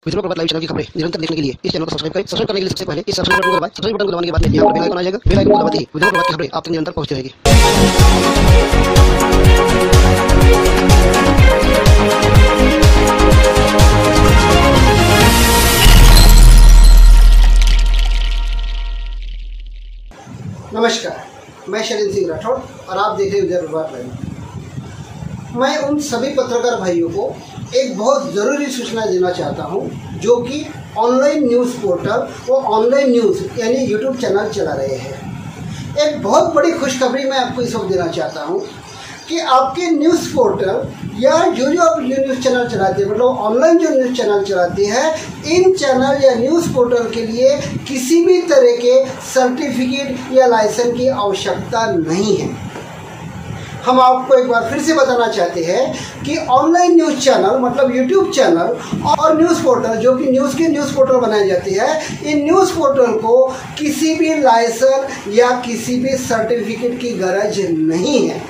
विष्णु प्रभात live channel की खबरें निरंतर देखने के लिए इस चैनल को सब्सक्राइब करें। सब्सक्राइब करने के लिए सबसे पहले इस सब्सक्राइब बटन को दबाएं। सब्सक्राइब बटन को दबाने के बाद यहाँ पर बेल आइकन आ जाएगा। बेल आइकन को दबाते ही विष्णु प्रभात की खबरें आप तक निरंतर पहुंचती रहेगी। नमस्कार, मैं शैलेंद्र सिंह राठौड़ और आप देख रहे हैं विजय प्रभात लाइव। मैं उन सभी पत्रकार भाइयों को एक बहुत ज़रूरी सूचना देना चाहता हूं जो कि ऑनलाइन न्यूज़ पोर्टल व ऑनलाइन न्यूज़ यानी यूट्यूब चैनल चला रहे हैं। एक बहुत बड़ी खुशखबरी मैं आपको इस वक्त देना चाहता हूं कि आपके न्यूज़ पोर्टल या जो आप न्यूज़ चैनल चलाते हैं, मतलब ऑनलाइन जो न्यूज़ चैनल चलाते हैं, इन चैनल या न्यूज़ पोर्टल के लिए किसी भी तरह के सर्टिफिकेट या लाइसेंस की आवश्यकता नहीं है। हम आपको एक बार फिर से बताना चाहते हैं कि ऑनलाइन न्यूज़ चैनल मतलब यूट्यूब चैनल और न्यूज़ पोर्टल जो कि न्यूज़ पोर्टल बनाए जाते हैं, इन न्यूज़ पोर्टल को किसी भी लाइसेंस या किसी भी सर्टिफिकेट की गरज नहीं है।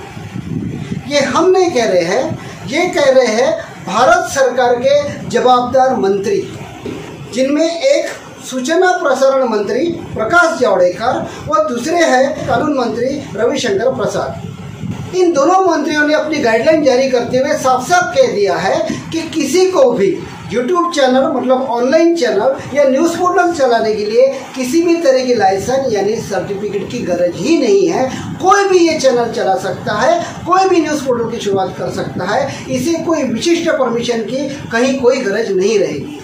ये हम नहीं कह रहे हैं, ये कह रहे हैं भारत सरकार के जवाबदार मंत्री, जिनमें एक सूचना प्रसारण मंत्री प्रकाश जावड़ेकर व दूसरे हैं कानून मंत्री रविशंकर प्रसाद। इन दोनों मंत्रियों ने अपनी गाइडलाइन जारी करते हुए साफ साफ कह दिया है कि किसी को भी यूट्यूब चैनल मतलब ऑनलाइन चैनल या न्यूज़ पोर्टल चलाने के लिए किसी भी तरह की लाइसेंस यानी सर्टिफिकेट की गरज ही नहीं है। कोई भी ये चैनल चला सकता है, कोई भी न्यूज़ पोर्टल की शुरुआत कर सकता है। इसे कोई विशिष्ट परमिशन की कहीं कोई गरज नहीं रहेगी।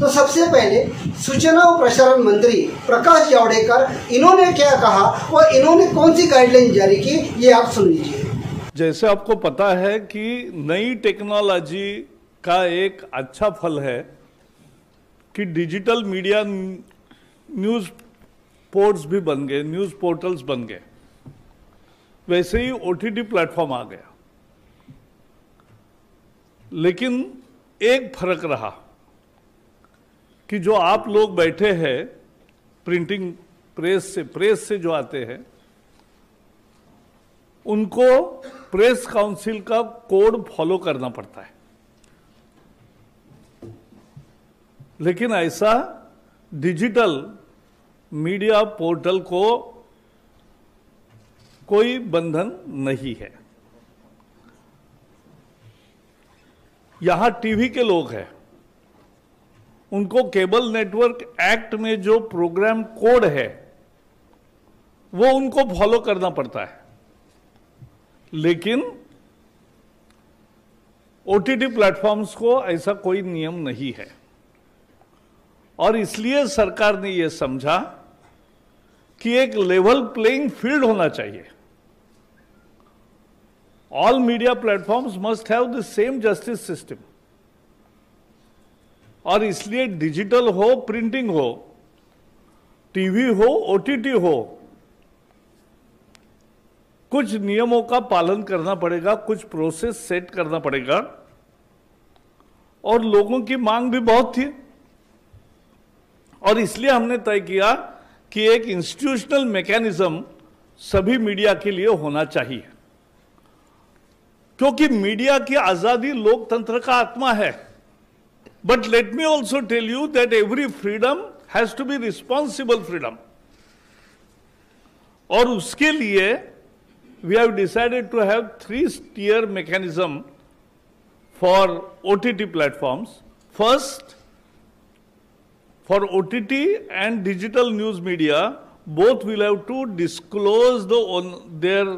तो सबसे पहले सूचना और प्रसारण मंत्री प्रकाश जावड़ेकर इन्होंने क्या कहा और इन्होंने कौन सी गाइडलाइन जारी की, ये आप सुन लीजिए। जैसे आपको पता है कि नई टेक्नोलॉजी का एक अच्छा फल है कि डिजिटल मीडिया न्यूज़ पोर्ट्स भी बन गए, न्यूज़ पोर्टल्स बन गए। वैसे ही ओटीटी प्लेटफॉर्म आ गया, लेकिन एक फर्क रहा कि जो आप लोग बैठे हैं प्रिंटिंग प्रेस से जो आते हैं, उनको प्रेस काउंसिल का कोड फॉलो करना पड़ता है। लेकिन ऐसा डिजिटल मीडिया पोर्टल को कोई बंधन नहीं है। यहां टीवी के लोग हैं, उनको केबल नेटवर्क एक्ट में जो प्रोग्राम कोड है वो उनको फॉलो करना पड़ता है। लेकिन ओटीटी प्लेटफॉर्म्स को ऐसा कोई नियम नहीं है और इसलिए सरकार ने यह समझा कि एक लेवल प्लेइंग फील्ड होना चाहिए। All media platforms must have the same justice system और इसलिए डिजिटल हो, प्रिंटिंग हो, टीवी हो, ओटीटी हो, कुछ नियमों का पालन करना पड़ेगा, कुछ प्रोसेस सेट करना पड़ेगा। और लोगों की मांग भी बहुत थी और इसलिए हमने तय किया कि एक इंस्टीट्यूशनल मैकेनिज्म सभी मीडिया के लिए होना चाहिए, क्योंकि मीडिया की आजादी लोकतंत्र का आत्मा है। But let me also tell you that every freedom has to be responsible freedom, और उसके लिए we have decided to have 3-tier mechanism for OTT platforms. First, for OTT and digital news media, both will have to disclose their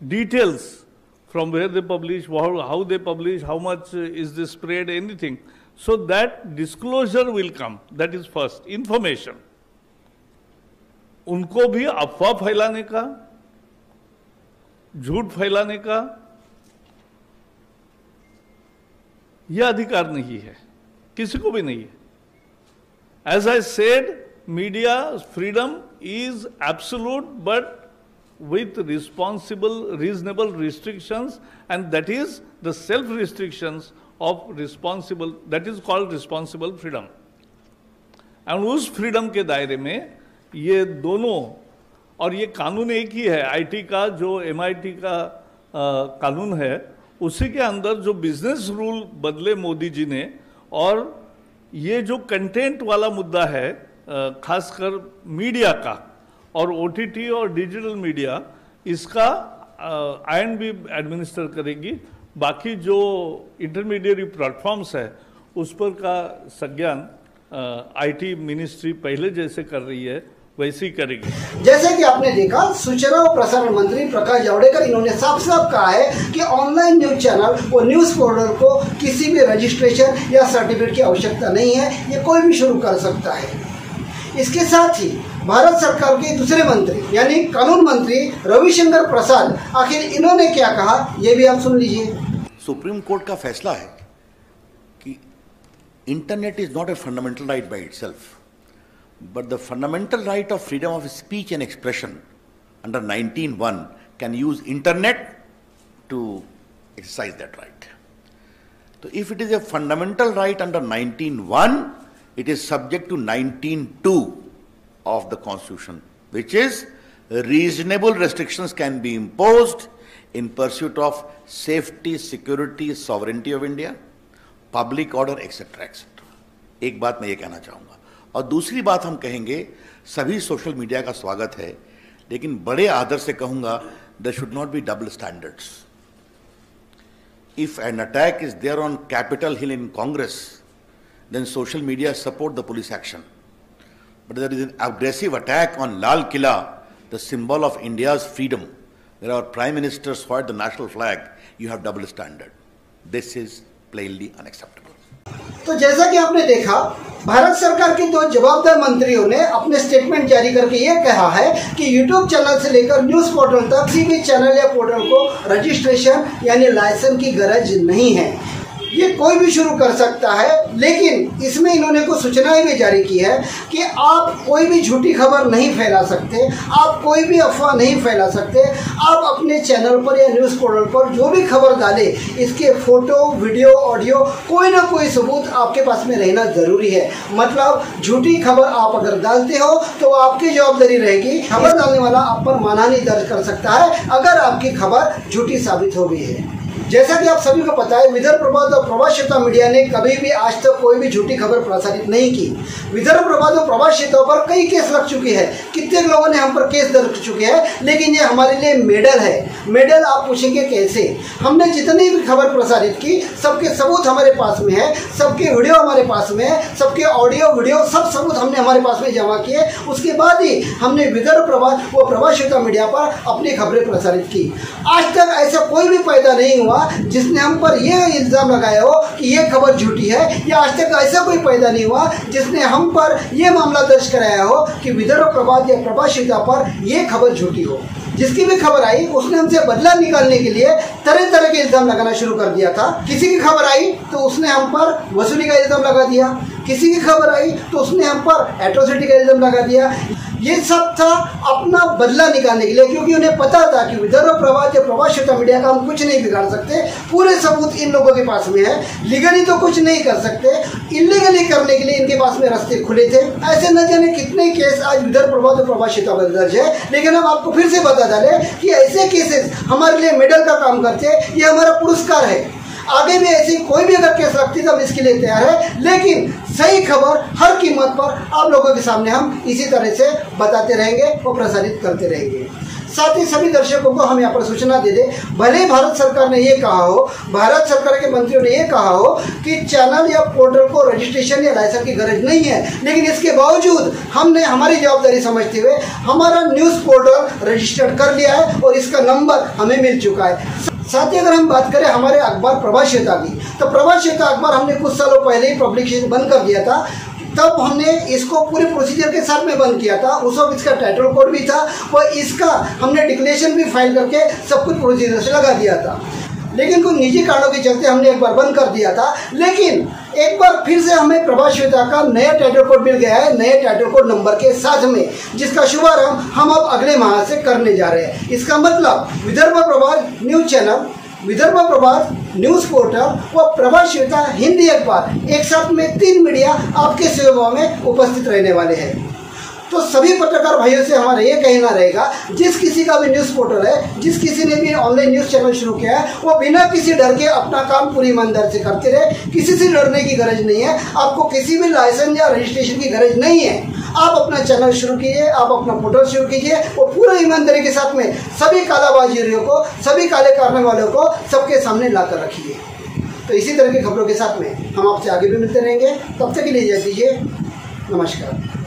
details from where they publish, how they publish, how much is the spread, anything. So that disclosure will come. That is first, information. उनको भी अफवाह फैलाने का, झूठ फैलाने का यह अधिकार नहीं है, किसी को भी नहीं है। As I said, media freedom is absolute but with responsible, reasonable restrictions, and that is the self-restrictions of responsible, that is called responsible freedom. And उस freedom के दायरे में ये दोनों, और ये कानून एक ही है, आईटी का जो MIT का कानून है, उसी के अंदर जो बिजनेस रूल बदले मोदी जी ने और ये जो कंटेंट वाला मुद्दा है, खासकर मीडिया का और ओटीटी और डिजिटल मीडिया, इसका आईएनबी एडमिनिस्टर करेगी। बाकी जो इंटरमीडिएट प्लेटफॉर्म्स है उस पर का संज्ञान आईटी मिनिस्ट्री पहले जैसे कर रही है वैसे ही करेगी। जैसे कि आपने देखा, सूचना और प्रसारण मंत्री प्रकाश जावड़ेकर इन्होंने साफ साफ कहा है कि ऑनलाइन न्यूज चैनल और न्यूज पोर्टल को किसी भी रजिस्ट्रेशन या सर्टिफिकेट की आवश्यकता नहीं है, ये कोई भी शुरू कर सकता है। इसके साथ ही भारत सरकार के दूसरे मंत्री यानी कानून मंत्री रविशंकर प्रसाद, आखिर इन्होंने क्या कहा, ये भी आप सुन लीजिए। सुप्रीम कोर्ट का फैसला है कि internet is not a fundamental right by itself, but the fundamental right of freedom of speech and expression under 19(1) can use internet to exercise that right. So if it is a fundamental right under 19(1), it is subject to 19(2) of the Constitution, which is reasonable restrictions can be imposed in pursuit of safety, security, sovereignty of India, public order, etc. etc. एक बात मैं ये कहना चाहूँगा। और दूसरी बात हम कहेंगे, सभी सोशल मीडिया का स्वागत है, लेकिन बड़े आदर से कहूंगा, there should not be double standards. If an attack is there on Capitol Hill in Congress, then social media support the police action, but there is an aggressive attack on Lal Qila, the symbol of India's freedom, where our prime minister hoisted the national flag, you have double standard. This is plainly unacceptable. तो जैसा कि आपने देखा, भारत सरकार के दो जवाबदार मंत्रियों ने अपने स्टेटमेंट जारी करके ये कहा है कि यूट्यूब चैनल से लेकर न्यूज पोर्टल तक किसी भी चैनल या पोर्टल को रजिस्ट्रेशन यानी लाइसेंस की गरज नहीं है, ये कोई भी शुरू कर सकता है। लेकिन इसमें इन्होंने कुछ सूचनाएं भी जारी की है कि आप कोई भी झूठी खबर नहीं फैला सकते, आप कोई भी अफवाह नहीं फैला सकते। आप अपने चैनल पर या न्यूज़ पोर्टल पर जो भी खबर डालें, इसके फोटो, वीडियो, ऑडियो, कोई ना कोई सबूत आपके पास में रहना ज़रूरी है। मतलब झूठी खबर आप अगर डालते हो तो आपकी जवाबदारी रहेगी, खबर डालने वाला आप पर मानहानि दर्ज कर सकता है अगर आपकी खबर झूठी साबित हो गई है। जैसा कि आप सभी को पता है, विदर्भ प्रभात और प्रभात मीडिया ने कभी भी आज तक कोई भी झूठी खबर प्रसारित नहीं की। विदर्भ प्रभात और प्रभात पर कई केस लग चुके हैं, कितने लोगों ने हम पर केस दर्ज चुके हैं, लेकिन ये हमारे लिए मेडल है। मेडल आप पूछेंगे कैसे? हमने जितनी भी खबर प्रसारित की, सबके सबूत हमारे पास में है, सबके वीडियो हमारे पास में है, सबके ऑडियो वीडियो सब सबूत हमने हमारे पास में जमा किए। उसके बाद ही हमने विदर्भ प्रभात व प्रभात मीडिया पर अपनी खबरें प्रसारित की। आज तक ऐसा कोई भी पैदा नहीं हुआ जिसने हम पर यह इल्जाम लगाया हो कि यह खबर झूठी है, या आज तक ऐसा कोई पैदा नहीं हुआ जिसने हम पर यह मामला दर्ज कराया हो कि विदर्भ प्रभात या प्रभात पर यह खबर झूठी हो। जिसकी भी खबर आई उसने हमसे बदला निकालने के लिए तरह तरह के इल्जाम लगाना शुरू कर दिया था। किसी की खबर आई तो उसने हम पर वसूली का इल्जाम लगा दिया, किसी की खबर आई तो उसने हम पर एट्रोसिटी का इल्जाम लगा दिया। ये सब था अपना बदला निकालने के लिए, क्योंकि उन्हें पता था कि विदर्भ प्रभात या प्रभात मीडिया का हम कुछ नहीं बिगाड़ सकते, पूरे सबूत इन लोगों के पास में है। लीगली तो कुछ नहीं कर सकते, इलीगली करने के लिए इनके पास में रास्ते खुले थे। ऐसे न जाने कितने केस आज विदर्भ प्रभात और प्रभात पर दर्ज है। लेकिन हम आपको फिर से बता डालें कि ऐसे केसेस हमारे लिए मेडल का काम करते हैं, ये हमारा पुरस्कार है। आगे भी ऐसी कोई भी अगर केस लगती तो हम इसके लिए तैयार है, लेकिन सही खबर हर कीमत पर आप लोगों के सामने हम इसी तरह से बताते रहेंगे और प्रसारित करते रहेंगे। साथ ही सभी दर्शकों को हम यहाँ पर सूचना दे दें, भले ही भारत सरकार ने ये कहा हो, भारत सरकार के मंत्रियों ने ये कहा हो कि चैनल या पोर्टल को रजिस्ट्रेशन या लाइसेंस की गरज नहीं है, लेकिन इसके बावजूद हमने हमारी जवाबदारी समझते हुए हमारा न्यूज़ पोर्टल रजिस्टर्ड कर लिया है और इसका नंबर हमें मिल चुका है। साथ ही अगर हम बात करें हमारे अखबार प्रभात की, तो प्रभात अखबार हमने कुछ सालों पहले ही पब्लिकेशन बंद कर दिया था। तब हमने इसको पूरे प्रोसीजर के साथ में बंद किया था। उस वक्त इसका टाइटल कोड भी था और इसका हमने डिक्लेरेशन भी फाइल करके सब कुछ प्रोसीजर से लगा दिया था। लेकिन कुछ निजी कारणों के चलते हमने एक बार बंद कर दिया था। लेकिन एक बार फिर से हमें प्रभात का नया टाइटल कोड मिल गया है, नए टाइटल कोड नंबर के साथ में, जिसका शुभारंभ हम अब अगले माह से करने जा रहे हैं। इसका मतलब विदर्भ प्रभात न्यूज चैनल, विदर्भ प्रभात न्यूज़ पोर्टल व प्रभात हिंदी अखबार, एक साथ में 3 मीडिया आपके सेवा में उपस्थित रहने वाले हैं। तो सभी पत्रकार भाइयों से हमारा ये कहना रहेगा, जिस किसी का भी न्यूज़ पोर्टल है, जिस किसी ने भी ऑनलाइन न्यूज़ चैनल शुरू किया है, वो बिना किसी डर के अपना काम पूरी ईमानदारी से करते रहे। किसी से डरने की गरज नहीं है, आपको किसी भी लाइसेंस या रजिस्ट्रेशन की गरज नहीं है। आप अपना चैनल शुरू कीजिए, आप अपना पोर्टल शुरू कीजिए और पूरे ईमानदारी के साथ में सभी कालाबाजारियों को, सभी काले करने वालों को सबके सामने ला कर रखिए। तो इसी तरह की खबरों के साथ में हम आपसे आगे भी मिलते रहेंगे। तब तक के लिए इजाज़त दीजिए। नमस्कार।